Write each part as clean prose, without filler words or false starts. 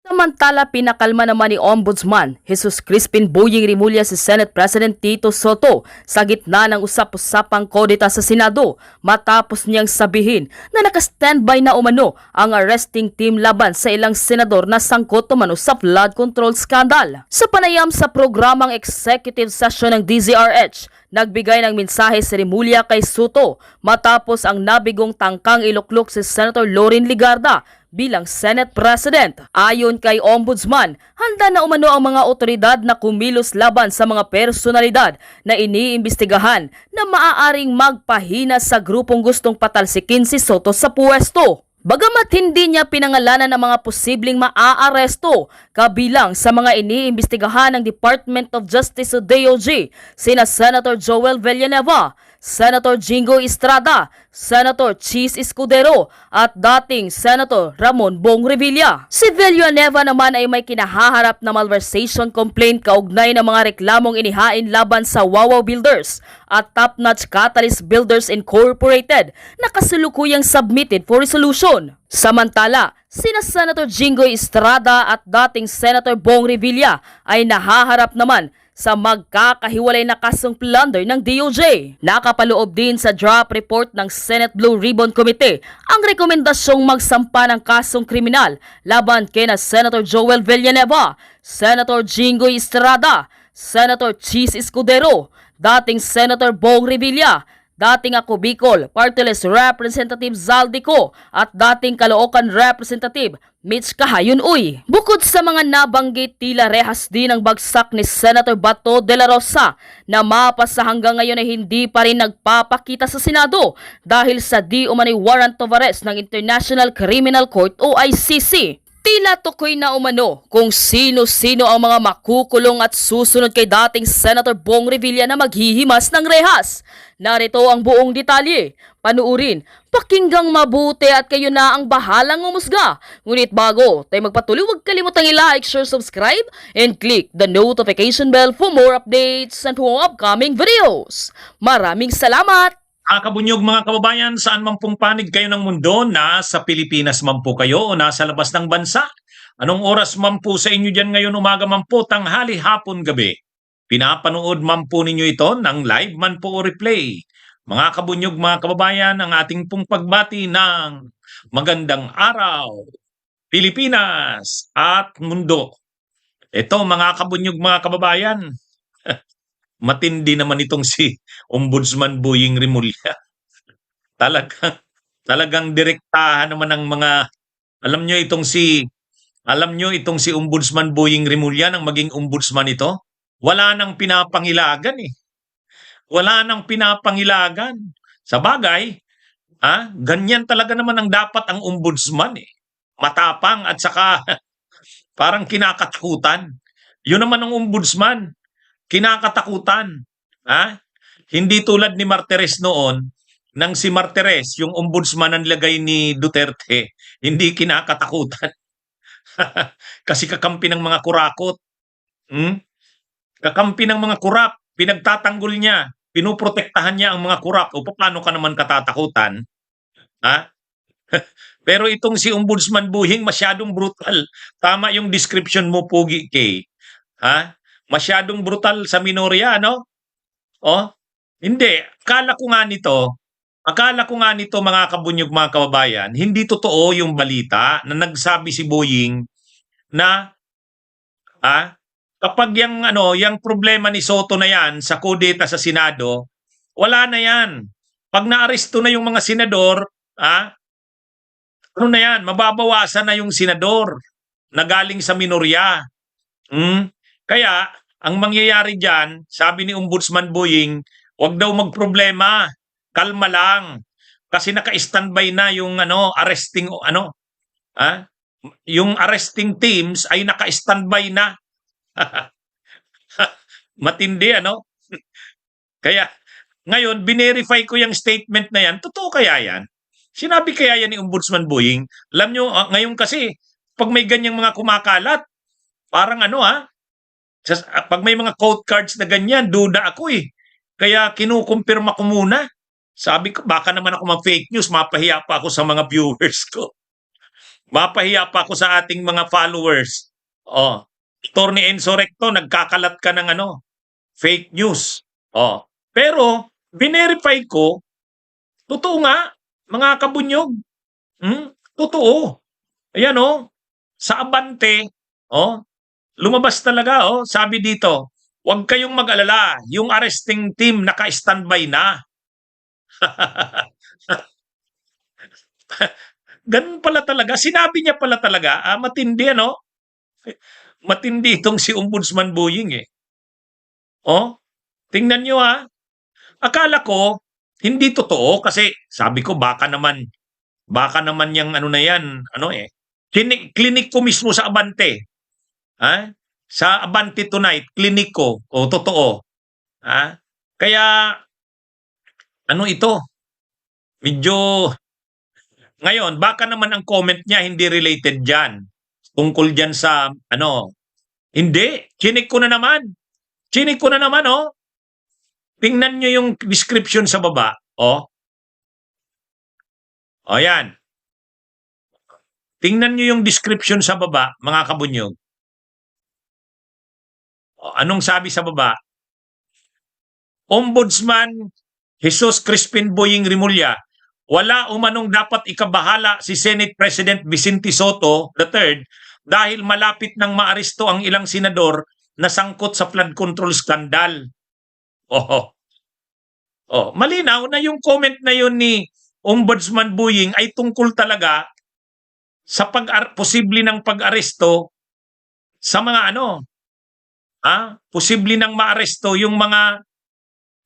Samantala, pinakalma naman ni Ombudsman Jesus Crispin Boying Rimulya si Senate President Tito Soto sa gitna ng usap-usapang kodita sa Senado matapos niyang sabihin na naka-standby na umano ang arresting team laban sa ilang senador na sangkot umano sa flood control scandal. Sa panayam sa programang executive session ng DZRH, nagbigay ng mensahe si Rimulya kay Soto matapos ang nabigong tangkang iluklok si Senator Loren Legarda bilang Senate President. Ayon kay Ombudsman, handa na umano ang mga otoridad na kumilos laban sa mga personalidad na iniimbestigahan na maaaring magpahina sa grupong gustong patalsikin si Soto sa puwesto. Bagamat hindi niya pinangalanan ang mga posibleng maaaresto kabilang sa mga iniimbestigahan ng Department of Justice o DOJ, sina Senator Joel Villanueva, Senator Jingo Estrada, Senator Chis Escudero at dating Senator Ramon Bong Revilla. Si Villanueva naman ay may kinahaharap na malversation complaint kaugnay ng mga reklamong inihain laban sa Wawaw Builders at Top Notch Catalyst Builders Incorporated na kasalukuyang submitted for resolution. Samantala, sina Senator Jingo Estrada at dating Senator Bong Revilla ay nahaharap naman sa magkakahiwalay na kasong plunder ng DOJ. Nakapaloob din sa draft report ng Senate Blue Ribbon Committee ang rekomendasyong magsampa ng kasong kriminal laban kina Senator Joel Villanueva, Senator Jingo Estrada, Senator Chis Escudero, dating Senator Bong Revilla, dating Ako Bicol Party List Representative Zaldico at dating Caloocan Representative Mitch Kahayon Uy. Bukod sa mga nabanggit, tila rehas din ang bagsak ni Senator Bato de la Rosa na mapasa hanggang ngayon ay hindi pa rin nagpapakita sa Senado dahil sa di umano'y warrant of arrest ng International Criminal Court o ICC. Tila tukoy na umano kung sino-sino ang mga makukulong at susunod kay dating Senator Bong Revilla na maghihimas ng rehas. Narito ang buong detalye. Panuurin, pakinggang mabuti at kayo na ang bahalang umusga. Ngunit bago tayo magpatuloy, huwag kalimutang i-like, share, subscribe, and click the notification bell for more updates and upcoming videos. Maraming salamat! Kabunyog mga kababayan, saan man pong panig kayo ng mundo, nasa Pilipinas man po kayo o nasa labas ng bansa. Anong oras man po sa inyo dyan ngayon, umaga man po, tanghali, hapon, gabi. Pinapanood man po ninyo ito ng live man po o replay. Mga kabunyog mga kababayan, ang ating pong pagbati ng magandang araw, Pilipinas at mundo. Ito mga kabunyog mga kababayan, matindi naman itong si Ombudsman Boying Rimulya. Talagang direktahan naman ng mga, alam nyo itong si Ombudsman Boying Rimulya nang maging ombudsman ito. Wala nang pinapangilagan eh. Wala nang pinapangilagan. Sa bagay, ganyan talaga naman ang dapat ang ombudsman eh. Matapang at saka parang kinakatakutan. Yun naman ang ombudsman. Kinakatakutan. Hindi tulad ni Martires noon, nang si Martires, yung ombudsman ang lagay ni Duterte, hindi kinakatakutan. Kasi kakampi ng mga kurakot. Kakampi ng mga kurap, pinagtatanggol niya, pinuprotektahan niya ang mga kurap. O paano ka naman katatakutan? Pero itong si Ombudsman Boying masyadong brutal. Tama yung description mo, Pugi K. Masyadong brutal sa minorya, no? Hindi. Akala ko nga nito mga kabunyog mga kababayan, hindi totoo yung balita na nagsabi si Boying na kapag yung problema ni Soto na yan sa kudeta sa Senado, wala na yan. Pag naaresto na yung mga senador, ano na yan, mababawasan na yung senador na galing sa minorya. Kaya, ang mangyayari dyan, sabi ni Ombudsman Boying, huwag daw magproblema, kalma lang. Kasi naka-standby na yung yung arresting teams ay naka-standby na. Matindi, Kaya, ngayon, binerify ko yung statement na yan. Totoo kaya yan? Sinabi kaya yan ni Ombudsman Boying? Alam nyo, ngayon kasi, pag may ganyang mga kumakalat, parang pag may mga quote cards na ganyan, duda ako eh. Kaya kinukumpirma ko muna. Sabi ko, baka naman ako ma-fake news, mapahiya pa ako sa mga viewers ko. Mapahiya pa ako sa ating mga followers. Oh, Attorney Enzo Recto, nagkakalat ka ng fake news. Pero binerify ko, totoo nga, mga kabunyog. Totoo. Ayan sa Abante, oh, lumabas talaga sabi dito, huwag kayong mag-alala, yung arresting team naka-standby na. Ganun pala talaga, sinabi niya pala talaga, matindi matindi itong si Ombudsman Boying tingnan nyo akala ko hindi totoo kasi sabi ko baka naman yung na yan, clinic ko mismo sa Abante. Sa Abante Tonight, clinic ko, totoo. Kaya, ito, medyo, ngayon, baka naman ang comment niya hindi related dyan. Tungkol dyan sa, hindi, chinik ko na naman. Chinik ko na naman, Tingnan nyo yung description sa baba, yan. Tingnan nyo yung description sa baba, mga kabunyog. Anong sabi sa baba? Ombudsman Jesus Crispin Boying Rimulya, wala umanong dapat ikabahala si Senate President Vicente Soto III dahil malapit nang maaresto ang ilang senador na sangkot sa flood control scandal. Malinaw na yung comment na yun ni Ombudsman Boying ay tungkol talaga sa posible ng pag-aresto sa mga posible nang maaresto yung mga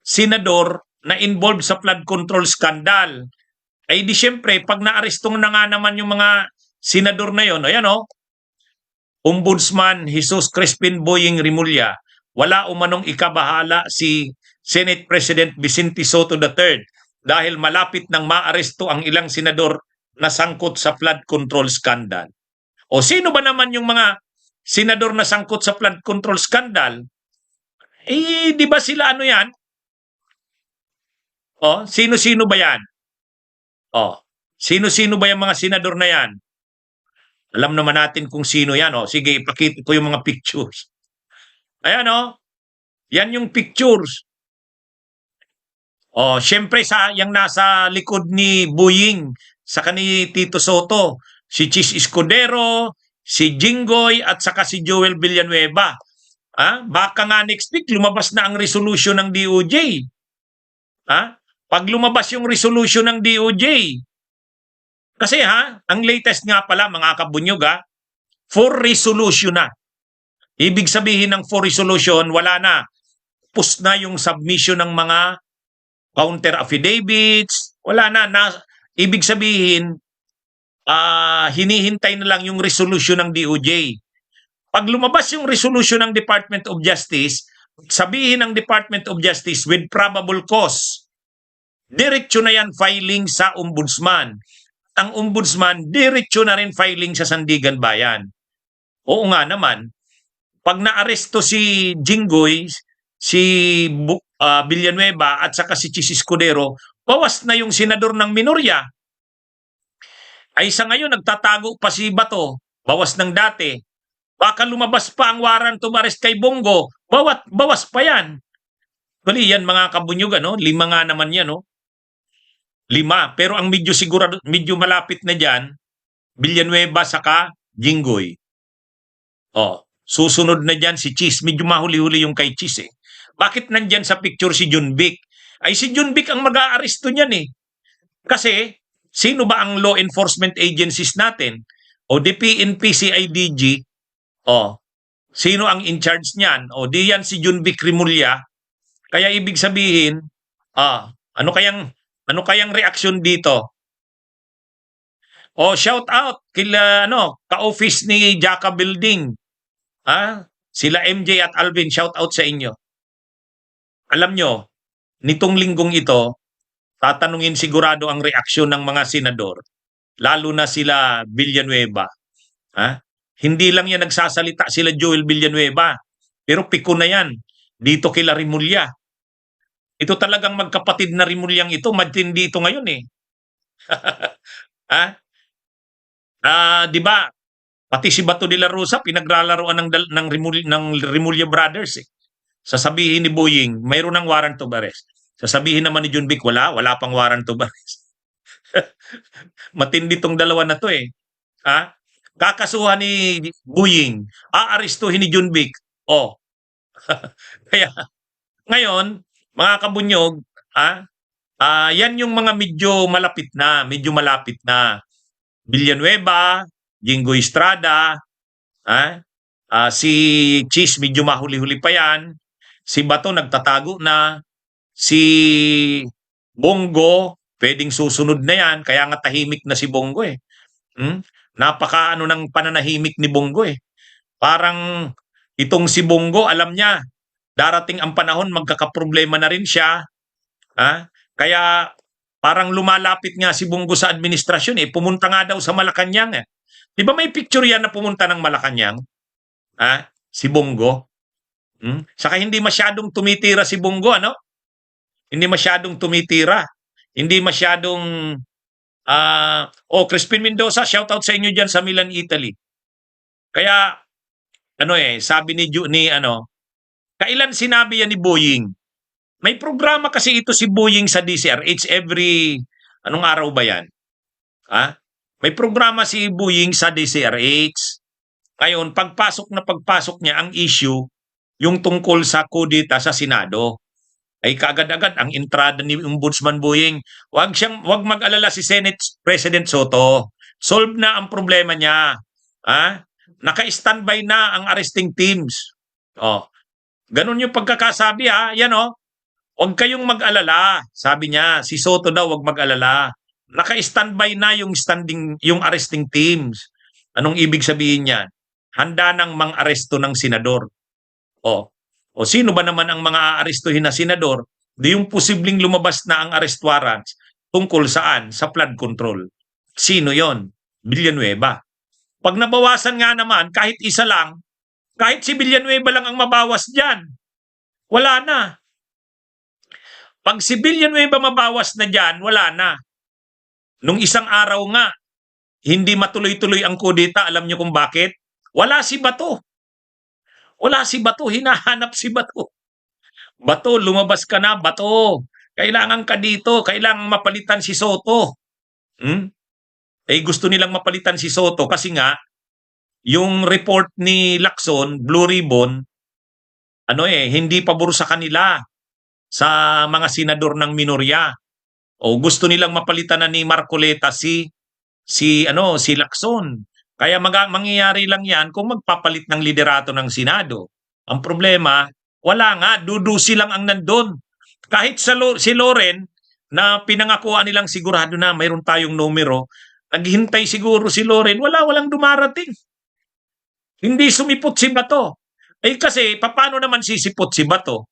senador na involved sa flood control scandal. Ay di syempre, pag naarestong na nga naman yung mga senador na yon, ayan Ombudsman Jesus Crispin Boying Rimulya, wala umanong ikabahala si Senate President Vicente Soto III dahil malapit nang maaresto ang ilang senador na sangkot sa flood control scandal. O sino ba naman yung mga senador na sangkot sa flood control scandal? Di ba sila yan? Sino-sino ba yan? Sino-sino ba yung mga senador na yan? Alam naman natin kung sino yan. Sige, ipakita ko yung mga pictures. Ayan yan yung pictures. Syempre yung nasa likod ni Boying sa ni Tito Soto, si Chis Escudero, si Jinggoy at saka si Joel Villanueva. Baka nga next week lumabas na ang resolution ng DOJ. Pag lumabas yung resolution ng DOJ. Kasi ang latest nga pala mga kabunyog for resolution na. Ibig sabihin ng for resolution, wala na. Pus na yung submission ng mga counter affidavits, wala na. Ibig sabihin, hinihintay na lang yung resolution ng DOJ. Pag lumabas yung resolution ng Department of Justice, sabihin ng Department of Justice with probable cause, diretso na yan filing sa ombudsman. Ang ombudsman, diretso na rin filing sa Sandigan Bayan. Oo nga naman, pag naaresto si Jinggoy, si Villanueva at saka si Chis Escudero, bawas na yung senador ng minorya. Ay sa ngayon, nagtatago pa si Bato, bawas ng dati. Baka lumabas pa ang warrant of arrest kay Bongo, bawas pa yan. Bali yan mga kabunyog, 5 nga naman yan, 5. Pero ang medyo malapit na dyan, Villanueva saka Jinggoy. Susunod na dyan si Chis. Medyo mahuli-huli yung kay Chis Bakit nandyan sa picture si John Vic? Ay si John Vic ang mag-aaresto niyan Kasi sino ba ang law enforcement agencies natin? O DPNP, CIDG? Sino ang in charge niyan? Di yan si John Vic Rimulya. Kaya ibig sabihin, ano kayang reaksyon dito? Shout out kila ka-office ni Jaka Building. Sila MJ at Alvin, shout out sa inyo. Alam nyo, nitong linggong ito, tatanungin sigurado ang reaksyon ng mga senador, lalo na sila Villanueva. Hindi lang yan nagsasalita sila Joel Villanueva, pero piko na yan dito kila Rimulya. Ito talagang magkapatid na Rimulyang ito, matindi ito ngayon Di ba? Pati si Bato de la Rosa pinaglalaroan ng Remulla Brothers eh. Sasabihin ni Boying, mayroon ng warrant of arrest. Sasabihin naman ni Junbic, wala pang warrant of arrest. Matindi tong dalawa na to eh. Ha? Kakasuhan ni Boying, aarestuhin ni Junbic. Oh. Kaya ngayon, mga kabunyog, yan yung mga medyo malapit na. Villanueva, Jingo Estrada, si Cheese medyo mahuli-huli pa yan, si Bato nagtatago na, si Bongo pwedeng susunod na yan, kaya nga tahimik na si Bongo eh. Napaka ng pananahimik ni Bongo eh. Parang itong si Bongo, alam niya, darating ang panahon magkakaproblema na rin siya. Kaya parang lumalapit nga si Bongo sa administrasyon eh. Pumunta nga daw sa Malacanang eh. Di ba may picture yan na pumunta ng Malacanang? Si Bongo? Saka hindi masyadong tumitira si Bongo, ano? Hindi masyadong tumitira. Hindi masyadong Crispin Mendoza, shout out sa inyo diyan sa Milan, Italy. Kaya sabi ni kailan sinabi yan ni Boying? May programa kasi ito si Boying sa DCRH anong araw ba yan? May programa si Boying sa DCRH. Ngayon, pagpasok niya ang issue, yung tungkol sa kudeta sa Senado. Ay kaagad-agad ang entrada ni Ombudsman Boying, wag mag-alala si Senate President Soto. Solve na ang problema niya. Naka-standby na ang arresting teams. Ganun yung pagkakasabi Yan Huwag kayong mag-alala, sabi niya. Si Soto daw wag mag-alala. Naka-standby na yung arresting teams. Anong ibig sabihin niyan? Handa nang mang-aresto ng senador. O sino ba naman ang mga aarestuhin na senador? Di yung posibleng lumabas na ang arrest warrants tungkol saan? Sa flood control. Sino yon? Villanueva. Pag nabawasan nga naman, kahit isa lang, kahit si Villanueva lang ang mabawas dyan, wala na. Pag si Villanueva mabawas na dyan, wala na. Nung isang araw nga, hindi matuloy-tuloy ang kudeta, alam nyo kung bakit? Wala si Bato. Wala si Bato, hinahanap si Bato. Bato, lumabas ka na, Bato. Kailangan ka dito, kailangan mapalitan si Soto. Gusto nilang mapalitan si Soto kasi nga, yung report ni Lacson, Blue Ribbon, hindi pabor sa kanila sa mga senador ng minorya. Gusto nilang mapalitan na ni Marcoleta si Lacson. Kaya mangyayari lang yan kung magpapalit ng liderato ng Senado. Ang problema, wala nga, dudusi lang ang nandun. Kahit si Loren, na pinangakuan nilang sigurado na mayroon tayong numero, naghintay siguro si Loren, walang dumarating. Hindi sumipot si Bato. Kasi, paano naman sisipot si Bato?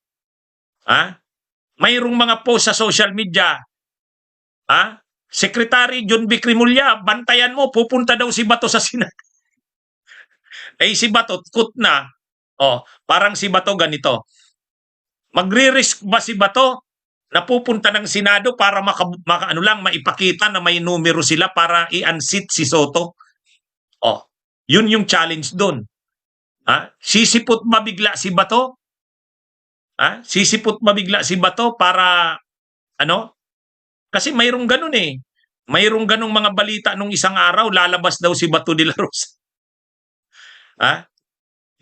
Mayroong mga post sa social media. Secretary Junbic Remulla, bantayan mo, pupunta daw si Bato sa Senado. Si Bato, kut na. Parang si Bato ganito. Magre-risk ba si Bato na pupunta ng Senado para maipakita na may numero sila para i-unseat si Soto? Yun yung challenge doon. Sisipot mabigla si Bato? Sisipot mabigla si Bato para Kasi mayroong ganun eh. Mayroong ganung mga balita nung isang araw, lalabas daw si Bato de la Rosa.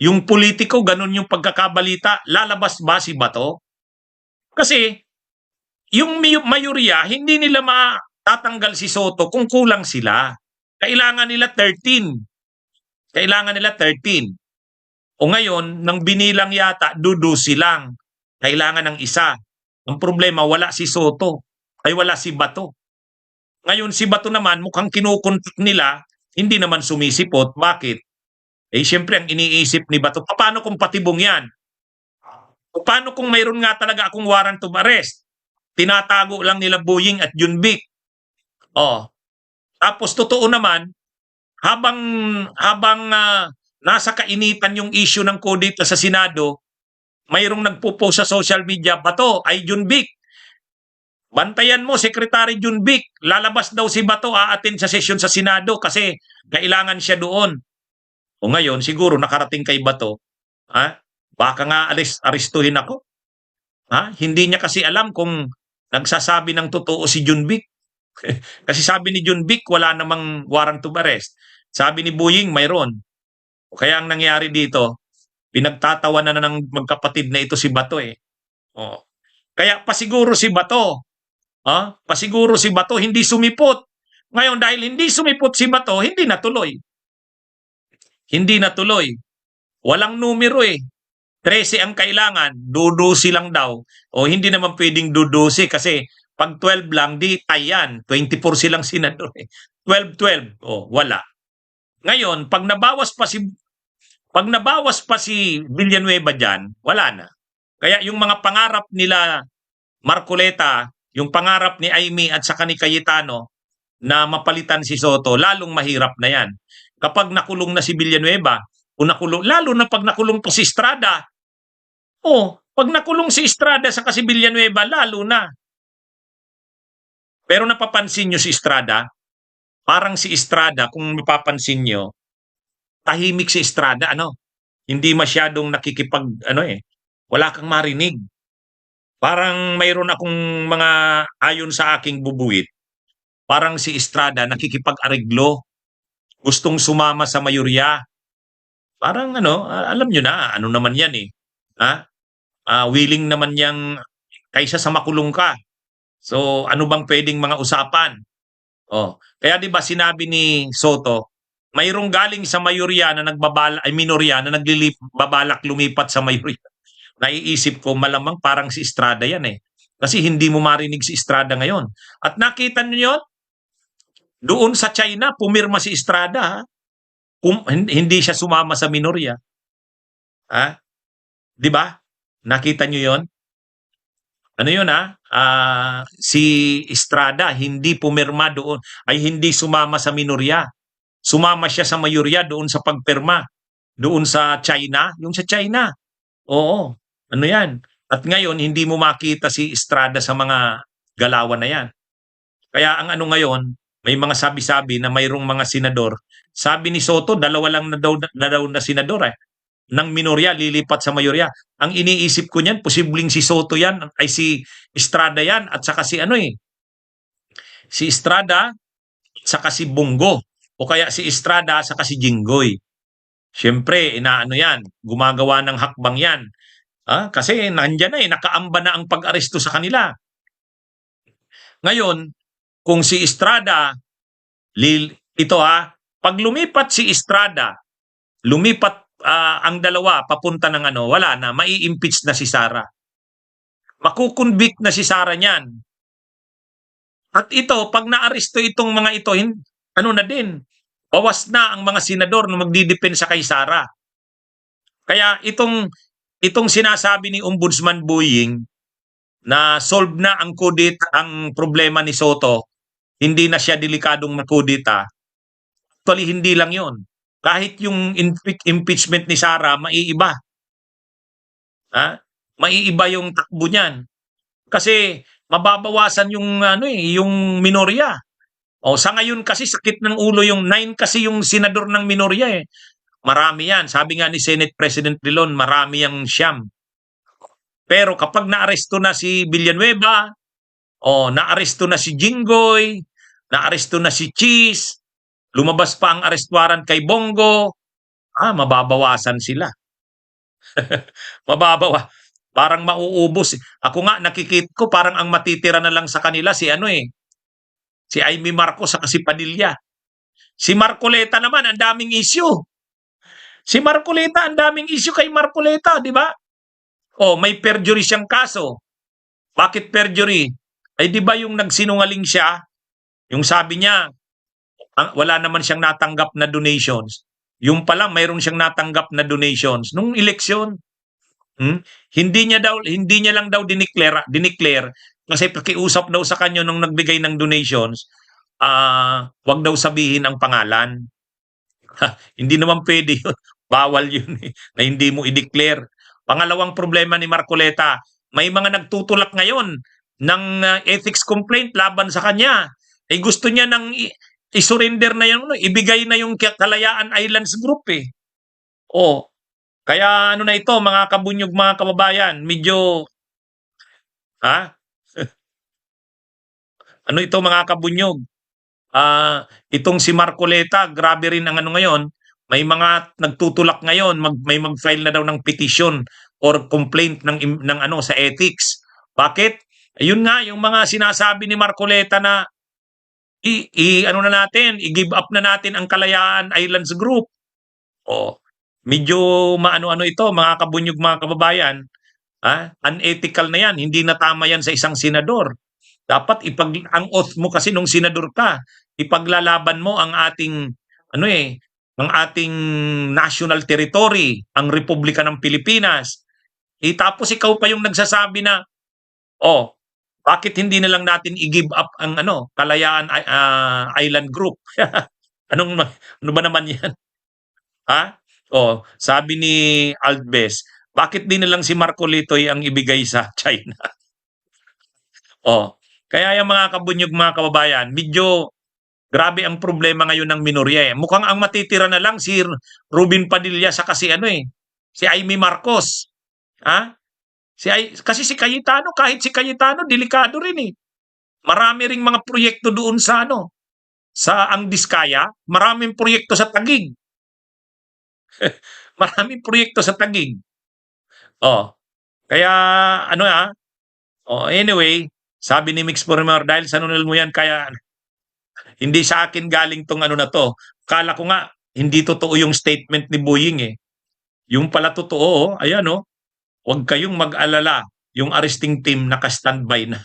Yung politiko, ganun yung pagkakabalita, lalabas ba si Bato? Kasi, yung mayorya, hindi nila matatanggal si Soto kung kulang sila. Kailangan nila 13. Kailangan nila 13. O ngayon, nang binilang yata, dudusi lang. Kailangan ng isa. Ang problema, wala si Soto. Wala si Bato. Ngayon, si Bato naman, mukhang kinukontak nila, hindi naman sumisipot. Bakit? Siyempre, ang iniisip ni Bato, paano kung patibong yan? Paano kung mayroon nga talaga akong warrant of arrest? Tinatago lang nila Boying at Junbic. Tapos, totoo naman, habang nasa kainitan yung issue ng kudeta sa Senado, mayroong nagpo-post sa social media, Bato ay Junbic. Bantayan mo, Secretary Junbic, lalabas daw si Bato, aattend sa sesyon sa Senado kasi kailangan siya doon. O ngayon, siguro nakarating kay Bato, ha? Baka nga aristuhin ako. Ha? Hindi niya kasi alam kung nagsasabi ng totoo si Junbic. Kasi sabi ni Junbic, wala namang warrant of arrest. Sabi ni Boying, mayroon. O kaya ang nangyari dito, pinagtatawanan na ng magkapatid na ito si Bato eh. O. Kaya pasiguro si Bato, pasiguro si Bato hindi sumipot. Ngayon dahil hindi sumipot si Bato, hindi natuloy. Hindi natuloy. Walang numero eh. 13 ang kailangan, dudusi lang daw. O hindi naman pwedeng dudusi kasi pag 12 lang, di tayan. 24 silang senador eh. 12-12, wala. Ngayon, pag nabawas pa si Villanueva dyan, wala na. Kaya yung mga pangarap nila Marcoleta, yung pangarap ni Amy at saka ni Cayetano na mapalitan si Soto, lalong mahirap na yan. Kapag nakulong na si Villanueva, lalo na pag nakulong pa si Estrada, pag nakulong si Estrada sa si Villanueva, lalo na. Pero napapansin nyo si Estrada, parang si Estrada, kung mapapansin nyo, tahimik si Estrada, hindi masyadong wala kang marinig. Parang mayroon akong mga ayon sa aking bubuit, parang si Estrada nakikipag-areglo, gustong sumama sa mayorya. Parang alam nyo na, ano naman yan eh. Willing naman yang kaysa sa makulong ka. So ano bang pwedeng mga usapan? Kaya 'di ba sinabi ni Soto, mayroong galing sa mayorya na minorya na babalak lumipat sa mayorya. Naiisip ko malamang parang si Estrada yan eh. Kasi hindi mo marinig si Estrada ngayon. At nakita niyo yun? Doon sa China, pumirma si Estrada. Hindi siya sumama sa minorya. 'Di ba? Nakita niyo yon? Ano yun si Estrada hindi pumirma doon, ay hindi sumama sa minorya. Sumama siya sa mayorya doon sa pagpirma. Doon sa China, yung sa China. Oo, ano yan. At ngayon, hindi mo makita si Estrada sa mga galawan na yan. Kaya ang ngayon, may mga sabi-sabi na mayroong mga senador. Sabi ni Soto, dalawa lang na daw na senador ng minorya lilipat sa mayorya. Ang iniisip ko niyan, posibleng si Soto yan, ay si Estrada yan, at saka si si Estrada, at saka si Bongo, o kaya si Estrada, at saka si Jinggoy. Siyempre, yan, gumagawa ng hakbang yan. Kasi nandyan na nakaamba na ang pag-aresto sa kanila. Ngayon, kung si Estrada, pag lumipat si Estrada, ang dalawa papunta ng wala na, mai-impeach na si Sara. Makukonvict na si Sara niyan. At ito, pag naaresto itong mga ito, na din, bawas na ang mga senador na magdidepensa kay Sara. Kaya itong sinasabi ni Ombudsman Boying na solve na ang problema ni Soto, hindi na siya delikadong makudita. Actually, hindi lang yon. Kahit yung impeachment ni Sara, maiiba. Maiiba yung takbo niyan. Kasi mababawasan yung minorya. Sa ngayon kasi sakit ng ulo yung 9 kasi yung senador ng minorya eh. Marami yan. Sabi nga ni Senate President Drilon, marami yang siyam. Pero kapag naaresto na si Villanueva, naaresto na si Jinggoy, naaresto na si Cheese, lumabas pa ang arrest warrant kay Bongo, mababawasan sila. Parang mauubos. Ako nga nakikita ko parang ang matitira na lang sa kanila si si Amy Marcos sa si Padilla. Si Marcoleta naman ang daming issue. Si Marcoleta ang daming issue kay Marcoleta, di ba? May perjury siyang kaso. Bakit perjury? Ay di ba yung nagsinungaling siya, yung sabi niya, wala naman siyang natanggap na donations. Yung pala mayroon siyang natanggap na donations nung eleksyon. Hindi niya lang daw dineclare kasi pakiusap daw sa kanya nung nagbigay ng donations, wag daw sabihin ang pangalan. Hindi naman pwede yun. Bawal yun na hindi mo i-declare. Pangalawang problema ni Marcoleta, may mga nagtutulak ngayon ethics complaint laban sa kanya. Eh gusto niya nang i-surrender na yung ibigay na yung Kalayaan Islands Group eh. Oh, kaya ano na ito mga kabunyog mga kababayan, medyo ha? Ano ito mga kabunyog? Itong si Marcoleta, grabe rin ang ano ngayon, may mga nagtutulak ngayon, may mag-file na daw ng petition or complaint ng ano sa ethics. Bakit? Ayun nga yung mga sinasabi ni Marcoleta na ano na natin, i-give up na natin ang Kalayaan Islands Group. Oh, medyo maano-ano ito mga kabunyog mga kababayan. Unethical na yan, hindi na tama yan sa isang senador. Dapat ang oath mo kasi nung senador ka, ipaglalaban mo ang ating ang ating national territory, ang Republika ng Pilipinas. Tapos ikaw pa yung nagsasabi na bakit hindi na lang natin i-give up ang Kalayaan Island Group? Ano ba naman 'yan? Sabi ni Altbes, bakit di na lang si Marcolitoy ang ibigay sa China? Kaya yung mga kabunyog mga kababayan, medyo grabe ang problema ngayon ng minorya eh. Mukhang ang matitira na lang si Ruben Padilla sa kasi si Amy Marcos. Kasi si Cayetano, kahit si Cayetano, delikado rin eh. Marami ring mga proyekto doon sa sa ang Diskaya, maraming proyekto sa Taguig. Maraming proyekto sa Taguig. Kaya anyway, sabi ni Mix Porimar, dahil sa nunal mo yan, kaya hindi sa akin galing tong na to. Kala ko nga, hindi totoo yung statement ni Boying eh. Yung pala totoo, ayan huwag kayong mag-alala. Yung arresting team naka-standby na.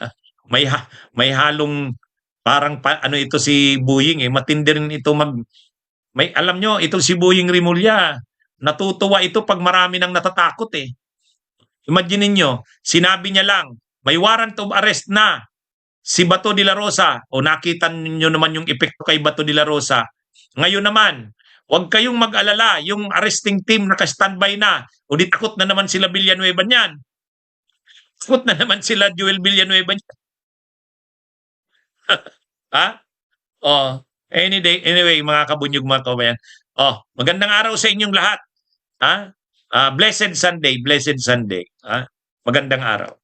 May halong parang ito si Boying eh. Matindi rin ito alam nyo, ito si Boying Rimulya. Natutuwa ito pag marami nang natatakot eh. Imagine niyo, sinabi niya lang, may warrant of arrest na si Bato de la Rosa. Nakita niyo naman yung epekto kay Bato de la Rosa. Ngayon naman, huwag kayong mag-alala, yung arresting team naka-standby na. Di takot na naman sila Villanueva niyan. Takot na naman sila Joel Villanueva niyan. Anyway, mga kabunyog mga kabayan. Magandang araw sa inyong lahat. Blessed Sunday, blessed Sunday. Magandang araw.